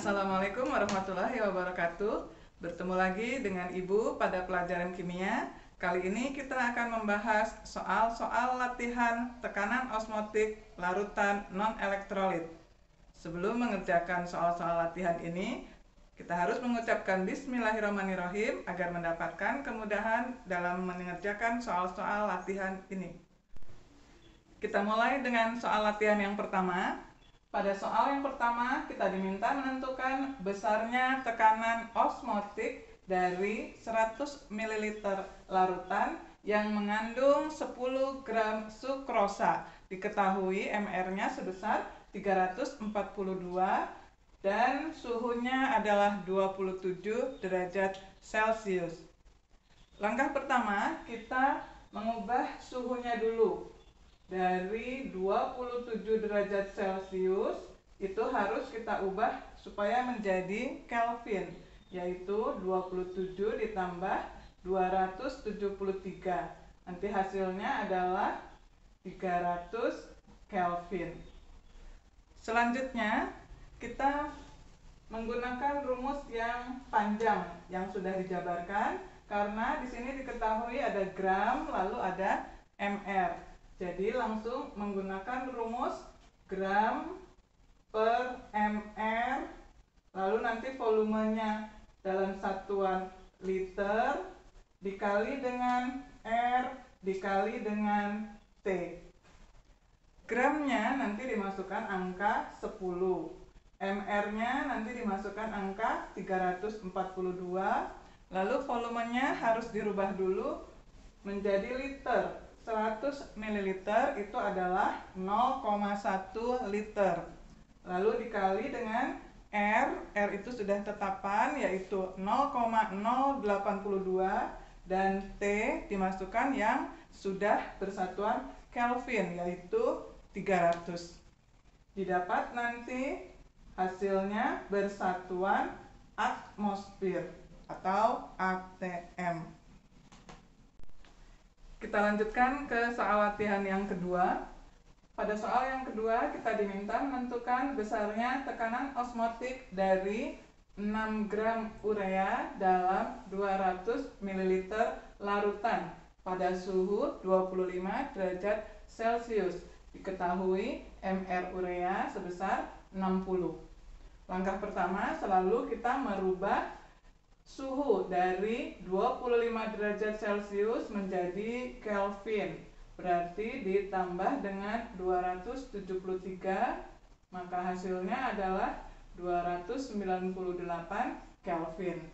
Assalamualaikum warahmatullahi wabarakatuh. Bertemu lagi dengan Ibu pada pelajaran kimia. Kali ini kita akan membahas soal-soal latihan tekanan osmotik larutan non-elektrolit. Sebelum mengerjakan soal-soal latihan ini, kita harus mengucapkan Bismillahirrahmanirrahim agar mendapatkan kemudahan dalam mengerjakan soal-soal latihan ini. Kita mulai dengan soal latihan yang pertama. Pada soal yang pertama, kita diminta menentukan besarnya tekanan osmotik dari 100 ml larutan yang mengandung 10 gram sukrosa. Diketahui MR-nya sebesar 342 dan suhunya adalah 27 derajat Celcius. Langkah pertama, kita mengubah suhunya dulu. Dari 27 derajat Celcius itu harus kita ubah supaya menjadi Kelvin, yaitu 27 ditambah 273. Nanti hasilnya adalah 300 Kelvin. Selanjutnya kita menggunakan rumus yang panjang yang sudah dijabarkan, karena di sini diketahui ada gram lalu ada mr. Jadi langsung menggunakan rumus gram per mr, lalu nanti volumenya dalam satuan liter dikali dengan R dikali dengan T. Gramnya nanti dimasukkan angka 10, mr-nya nanti dimasukkan angka 342, lalu volumenya harus dirubah dulu menjadi liter. 100 ml itu adalah 0,1 liter. Lalu dikali dengan R itu sudah tetapan yaitu 0,082 dan T dimasukkan yang sudah bersatuan Kelvin yaitu 300. Didapat nanti hasilnya bersatuan atmosfer atau ATM. Kita lanjutkan ke soal latihan yang kedua. Pada soal yang kedua, kita diminta menentukan besarnya tekanan osmotik dari 6 gram urea dalam 200 ml larutan pada suhu 25 derajat Celcius. Diketahui MR urea sebesar 60. Langkah pertama, selalu kita merubah suhu dari 25 derajat Celcius menjadi Kelvin. Berarti ditambah dengan 273, maka hasilnya adalah 298 Kelvin.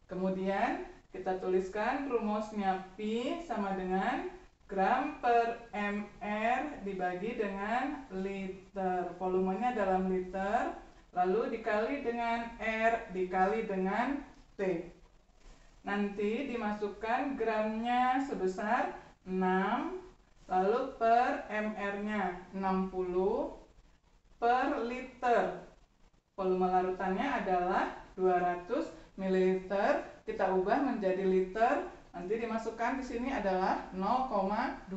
Kemudian kita tuliskan rumusnya Pi sama dengan gram per mr dibagi dengan liter. Volumenya dalam liter, lalu dikali dengan R dikali dengan T. Nanti dimasukkan gramnya sebesar 6, lalu per mr-nya 60 per liter. Volume larutannya adalah 200 ml. Kita ubah menjadi liter. Nanti dimasukkan di sini adalah 0,2.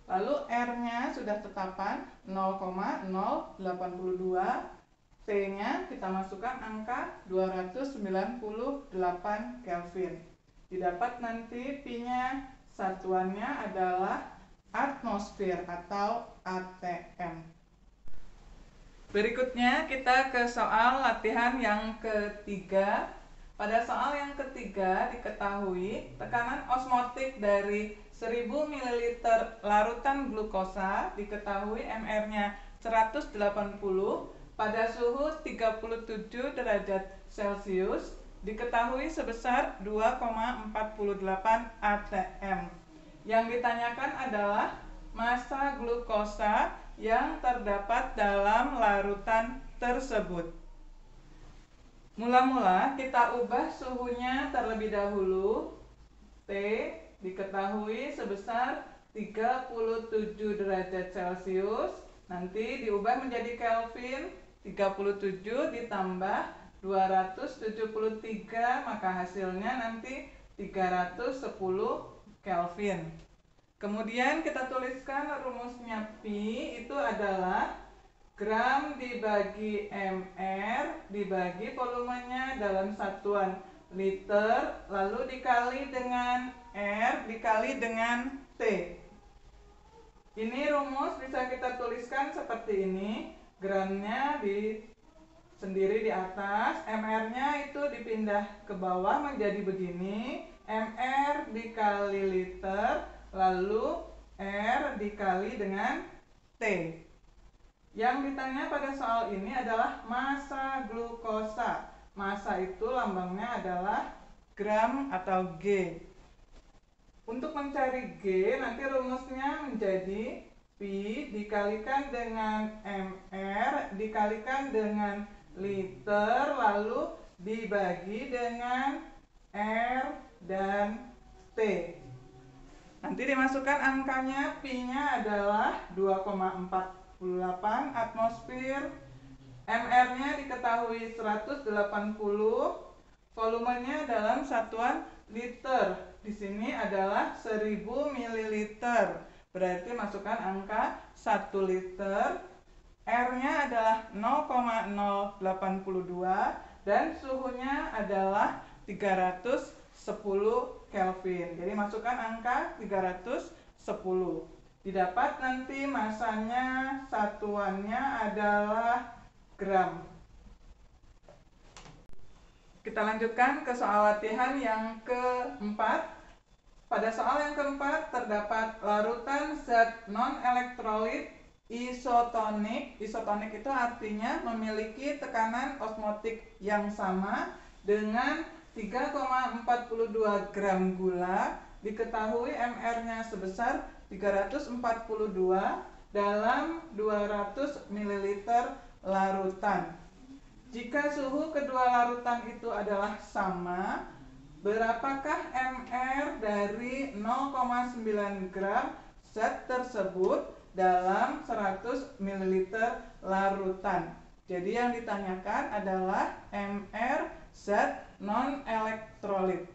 Lalu R-nya sudah tetapan 0,082. T-nya kita masukkan angka 298 Kelvin. Didapat nanti Pi-nya satuannya adalah atmosfer atau ATM. Berikutnya kita ke soal latihan yang ketiga. Pada soal yang ketiga diketahui tekanan osmotik dari 1000 ml larutan glukosa, diketahui MR-nya 180 pada suhu 37 derajat Celcius, diketahui sebesar 2,48 atm. Yang ditanyakan adalah massa glukosa yang terdapat dalam larutan tersebut. Mula-mula kita ubah suhunya terlebih dahulu. T diketahui sebesar 37 derajat Celcius, nanti diubah menjadi Kelvin. 37 ditambah 273, maka hasilnya nanti 310 Kelvin. Kemudian kita tuliskan rumusnya Pi itu adalah gram dibagi mr dibagi volumenya dalam satuan liter, lalu dikali dengan R dikali dengan T. Ini rumus bisa kita tuliskan seperti ini. Gramnya sendiri di atas, mr-nya itu dipindah ke bawah menjadi begini. Mr dikali liter, lalu R dikali dengan T. Yang ditanya pada soal ini adalah massa glukosa. Massa itu lambangnya adalah gram atau G. Untuk mencari G, nanti rumusnya menjadi Pi dikalikan dengan MR dikalikan dengan liter, lalu dibagi dengan R dan T. Nanti dimasukkan angkanya, Pi-nya adalah 2,48 atmosfer, MR-nya diketahui 180, volumenya dalam satuan liter. Di sini adalah 1000 ml. Berarti masukkan angka 1 liter. R-nya adalah 0,082 dan suhunya adalah 310 Kelvin. Jadi masukkan angka 310. Didapat nanti masanya, satuannya adalah gram. Kita lanjutkan ke soal latihan yang keempat. Pada soal yang keempat terdapat larutan zat non-elektrolit isotonik. Isotonik itu artinya memiliki tekanan osmotik yang sama dengan 3,42 gram gula. Diketahui MR-nya sebesar 342 dalam 200 ml larutan. Jika suhu kedua larutan itu adalah sama, berapakah MR dari 0,9 gram zat tersebut dalam 100 ml larutan? Jadi yang ditanyakan adalah MR zat non-elektrolit.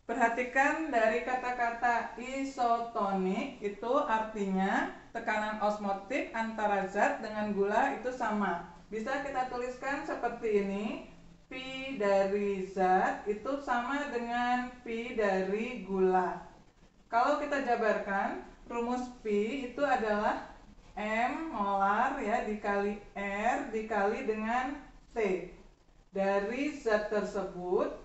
Perhatikan dari kata-kata isotonik, itu artinya tekanan osmotik antara zat dengan gula itu sama. Bisa kita tuliskan seperti ini. Pi dari zat itu sama dengan Pi dari gula. Kalau kita jabarkan, rumus Pi itu adalah M molar ya dikali R dikali dengan T. Dari zat tersebut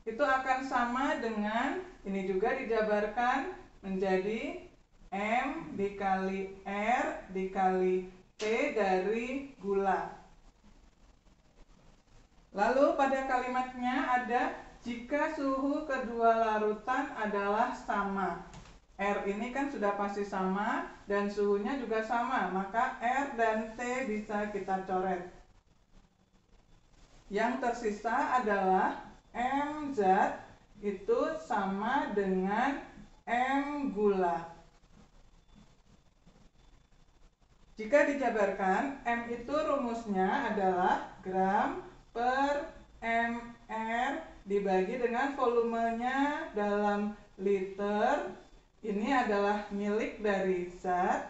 itu akan sama dengan, ini juga dijabarkan menjadi M dikali R dikali T dari gula. Lalu pada kalimatnya ada jika suhu kedua larutan adalah sama. R ini kan sudah pasti sama dan suhunya juga sama, maka R dan T bisa kita coret. Yang tersisa adalah M zat itu sama dengan M gula. Jika dijabarkan, M itu rumusnya adalah gram per mr dibagi dengan volumenya dalam liter. Ini adalah milik dari zat.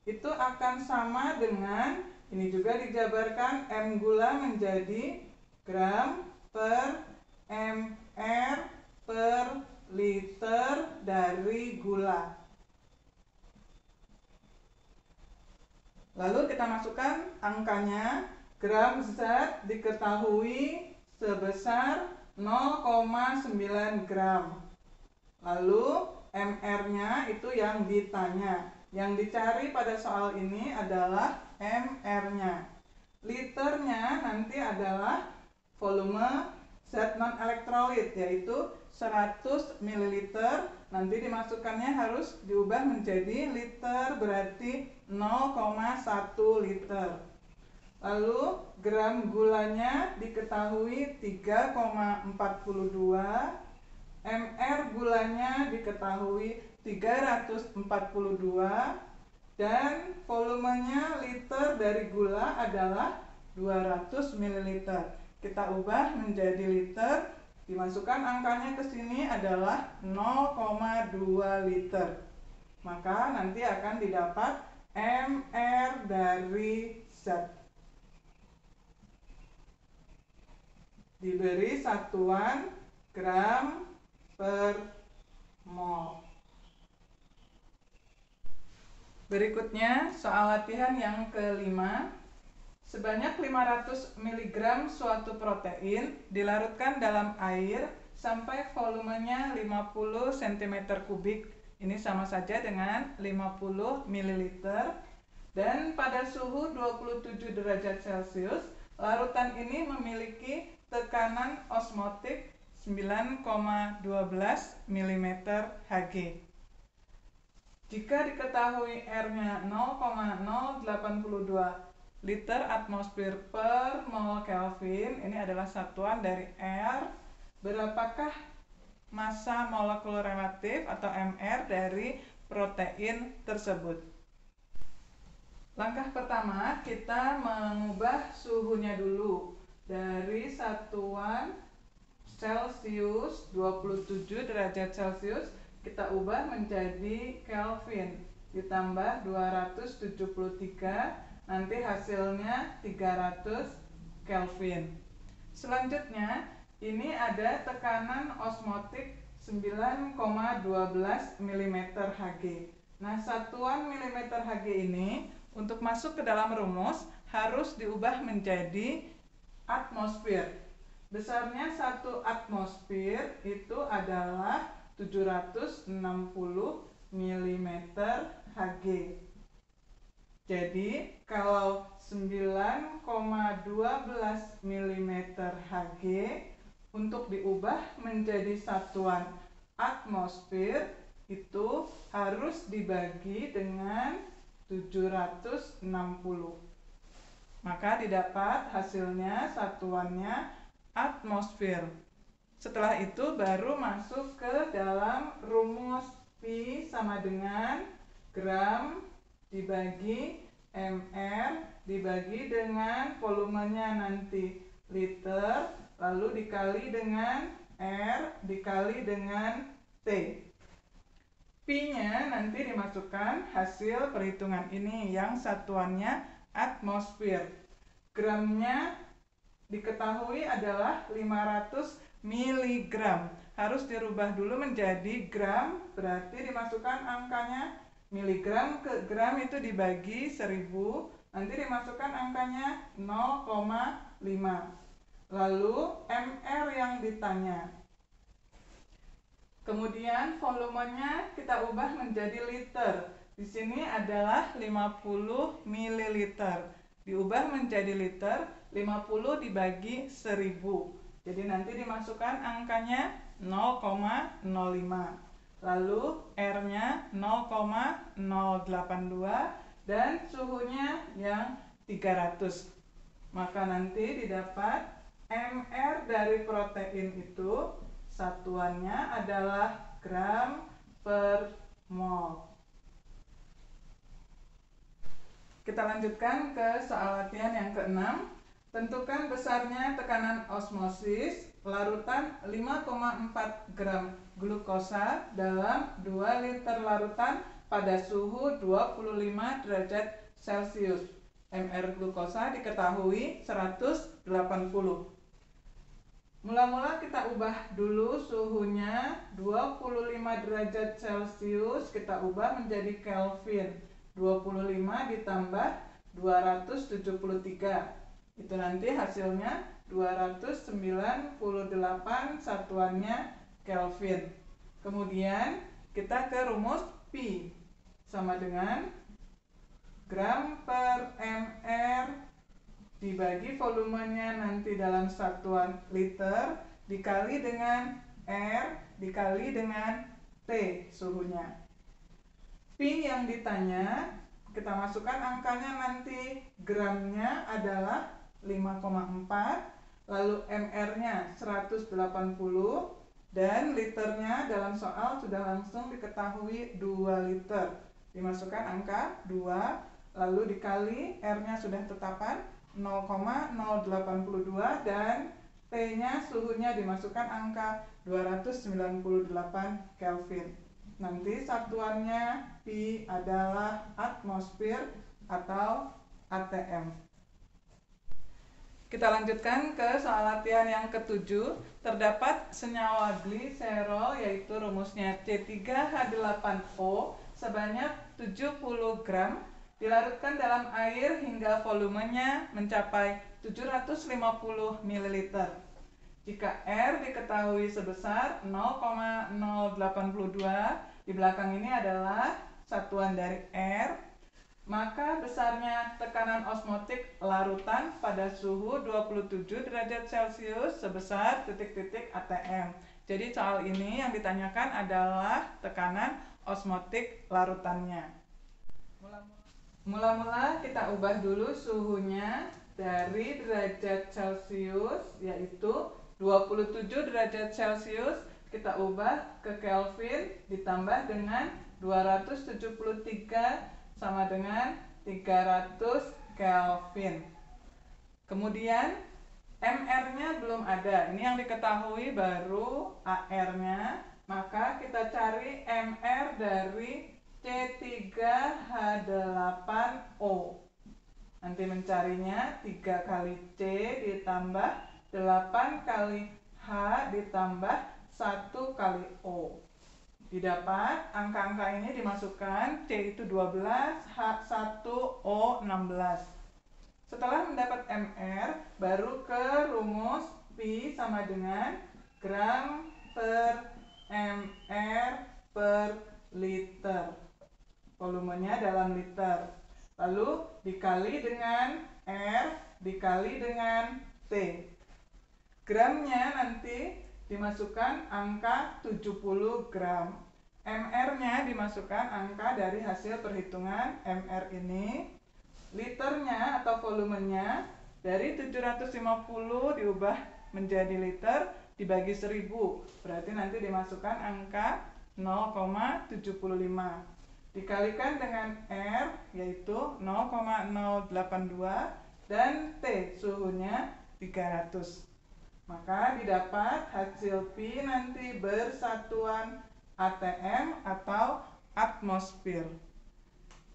Itu akan sama dengan, ini juga dijabarkan, M gula menjadi gram per mr per liter dari gula. Lalu kita masukkan angkanya. Gram zat diketahui sebesar 0,9 gram. Lalu MR-nya itu yang ditanya. Yang dicari pada soal ini adalah MR-nya. Liternya nanti adalah volume zat non-elektrolit, yaitu 100 ml. Nanti dimasukkannya harus diubah menjadi liter, berarti 0,1 liter. Lalu gram gulanya diketahui 3,42, MR gulanya diketahui 342, dan volumenya liter dari gula adalah 200 ml. Kita ubah menjadi liter, dimasukkan angkanya ke sini adalah 0,2 liter. Maka nanti akan didapat mR dari Z. Diberi satuan gram per mol. Berikutnya soal latihan yang kelima. Sebanyak 500 mg suatu protein dilarutkan dalam air sampai volumenya 50 cm3. Ini sama saja dengan 50 ml. Dan pada suhu 27 derajat Celcius, larutan ini memiliki tekanan osmotik 9,12 mm Hg. Jika diketahui R-nya 0,082 liter atmosfer per mol Kelvin, ini adalah satuan dari R, berapakah massa molekul relatif atau MR dari protein tersebut? Langkah pertama, kita mengubah suhunya dulu dari satuan Celcius 27 derajat Celcius kita ubah menjadi Kelvin ditambah 273, nanti hasilnya 300 Kelvin. Selanjutnya ini ada tekanan osmotik 9,12 mm Hg. Nah, satuan mm Hg ini untuk masuk ke dalam rumus harus diubah menjadi atmosfer. Besarnya satu atmosfer itu adalah 760 mm Hg. Jadi kalau 9,12 mm Hg untuk diubah menjadi satuan atmosfer itu harus dibagi dengan 760. Maka didapat hasilnya satuannya atmosfer. Setelah itu baru masuk ke dalam rumus Pi sama dengan gram dibagi mR dibagi dengan volumenya nanti liter, lalu dikali dengan R dikali dengan T. Pi-nya nanti dimasukkan hasil perhitungan ini yang satuannya atmosfer. Gramnya diketahui adalah 500 mg. Harus dirubah dulu menjadi gram, berarti dimasukkan angkanya miligram ke gram itu dibagi 1000, nanti dimasukkan angkanya 0,5. Lalu mR yang ditanya. Kemudian volumenya kita ubah menjadi liter. Di sini adalah 50 ml. Diubah menjadi liter, 50 dibagi 1000. Jadi nanti dimasukkan angkanya 0,05. Lalu R-nya 0,082 dan suhunya yang 300. Maka nanti didapat MR dari protein itu satuannya adalah gram per mol. Kita lanjutkan ke soal latihan yang keenam. Tentukan besarnya tekanan osmosis larutan 5,4 gram glukosa dalam 2 liter larutan pada suhu 25 derajat Celcius. MR glukosa diketahui 180. Mula-mula kita ubah dulu suhunya 25 derajat Celcius, kita ubah menjadi Kelvin. 25 ditambah 273. Itu nanti hasilnya 298, satuannya Kelvin. Kemudian kita ke rumus Pi sama dengan gram per mR dibagi volumenya nanti dalam satuan liter dikali dengan R dikali dengan T suhunya. Pi yang ditanya kita masukkan angkanya nanti, gramnya adalah 5,4, lalu mR-nya 180 dan liternya dalam soal sudah langsung diketahui 2 liter. Dimasukkan angka 2, lalu dikali R-nya sudah tetapan 0,082 dan T-nya suhunya dimasukkan angka 298 Kelvin. nanti satuannya Pi adalah atmosfer atau ATM. Kita lanjutkan ke soal latihan yang ke-7. Terdapat senyawa gliserol yaitu rumusnya C3H8O sebanyak 70 gram dilarutkan dalam air hingga volumenya mencapai 750 ml. Jika R diketahui sebesar 0,082, di belakang ini adalah satuan dari R, maka besarnya tekanan osmotik larutan pada suhu 27 derajat Celcius sebesar titik-titik ATM. Jadi soal ini yang ditanyakan adalah tekanan osmotik larutannya. Mula-mula kita ubah dulu suhunya dari derajat Celcius, yaitu 27 derajat Celcius, kita ubah ke Kelvin ditambah dengan 273 sama dengan 300 Kelvin. Kemudian MR-nya belum ada. Ini yang diketahui baru AR-nya. Maka kita cari MR dari C3H8O. Nanti mencarinya 3 kali C ditambah 8 kali H ditambah 1 kali O. Didapat angka-angka ini dimasukkan, C itu 12, H1, O 16. Setelah mendapat MR, baru ke rumus Pi sama dengan gram per MR per liter. Volumenya dalam liter. Lalu dikali dengan R dikali dengan T. Gramnya nanti dimasukkan angka 70 gram. MR-nya dimasukkan angka dari hasil perhitungan MR ini. Liternya atau volumenya dari 750 diubah menjadi liter dibagi 1000. Berarti nanti dimasukkan angka 0,75. Dikalikan dengan R yaitu 0,082 dan T suhunya 300. Maka didapat hasil Pi nanti bersatuan ATM atau atmosfer.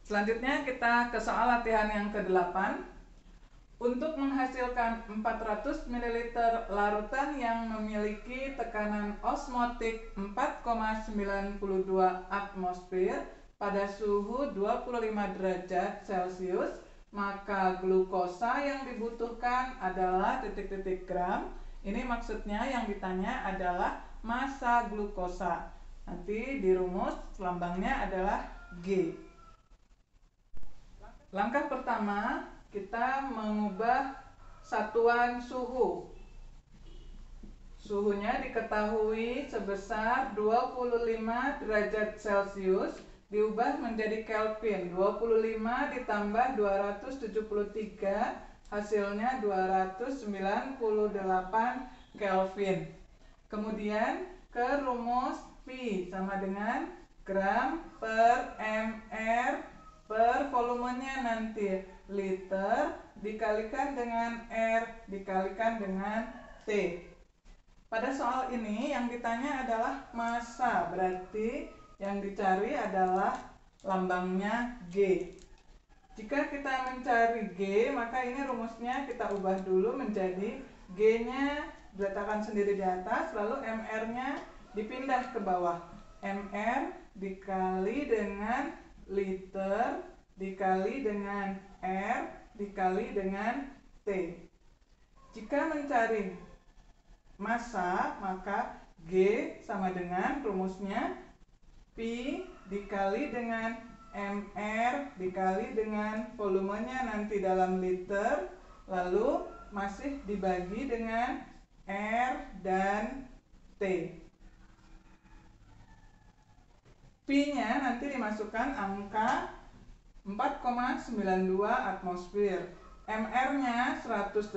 Selanjutnya kita ke soal latihan yang ke-8. Untuk menghasilkan 400 ml larutan yang memiliki tekanan osmotik 4,92 atmosfer pada suhu 25 derajat Celcius, maka glukosa yang dibutuhkan adalah titik-titik gram. Ini maksudnya yang ditanya adalah massa glukosa. Nanti di rumus lambangnya adalah G. Langkah pertama, kita mengubah satuan suhu. Suhunya diketahui sebesar 25 derajat Celcius diubah menjadi Kelvin. 25 ditambah 273 hasilnya 298 Kelvin. Kemudian ke rumus Pi sama dengan gram per MR per volumenya nanti liter dikalikan dengan R dikalikan dengan T. Pada soal ini yang ditanya adalah massa, berarti yang dicari adalah lambangnya G. Jika kita mencari G, maka ini rumusnya kita ubah dulu menjadi G-nya diletakkan sendiri di atas, lalu MR-nya dipindah ke bawah. MR dikali dengan liter dikali dengan R dikali dengan T. Jika mencari massa, maka G sama dengan rumusnya Pi dikali dengan MR dikali dengan volumenya nanti dalam liter, lalu masih dibagi dengan R dan T. Pi-nya nanti dimasukkan angka 4,92 atmosfer. MR-nya 180,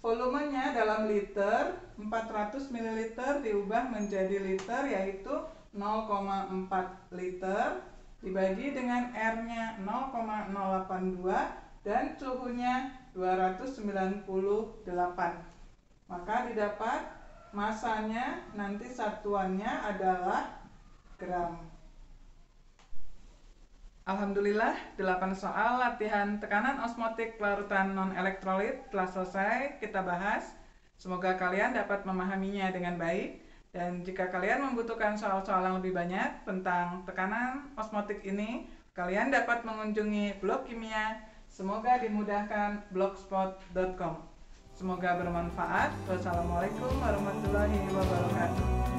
volumenya dalam liter 400 ml diubah menjadi liter yaitu 0,4 liter dibagi dengan R-nya 0,082 dan suhunya 298. Maka didapat massanya nanti satuannya adalah gram. Alhamdulillah, 8 soal latihan tekanan osmotik larutan non-elektrolit telah selesai kita bahas. Semoga kalian dapat memahaminya dengan baik. Dan jika kalian membutuhkan soal-soal yang lebih banyak tentang tekanan osmotik ini, kalian dapat mengunjungi blog kimia. Semoga dimudahkan blogspot.com. Semoga bermanfaat. Wassalamualaikum warahmatullahi wabarakatuh.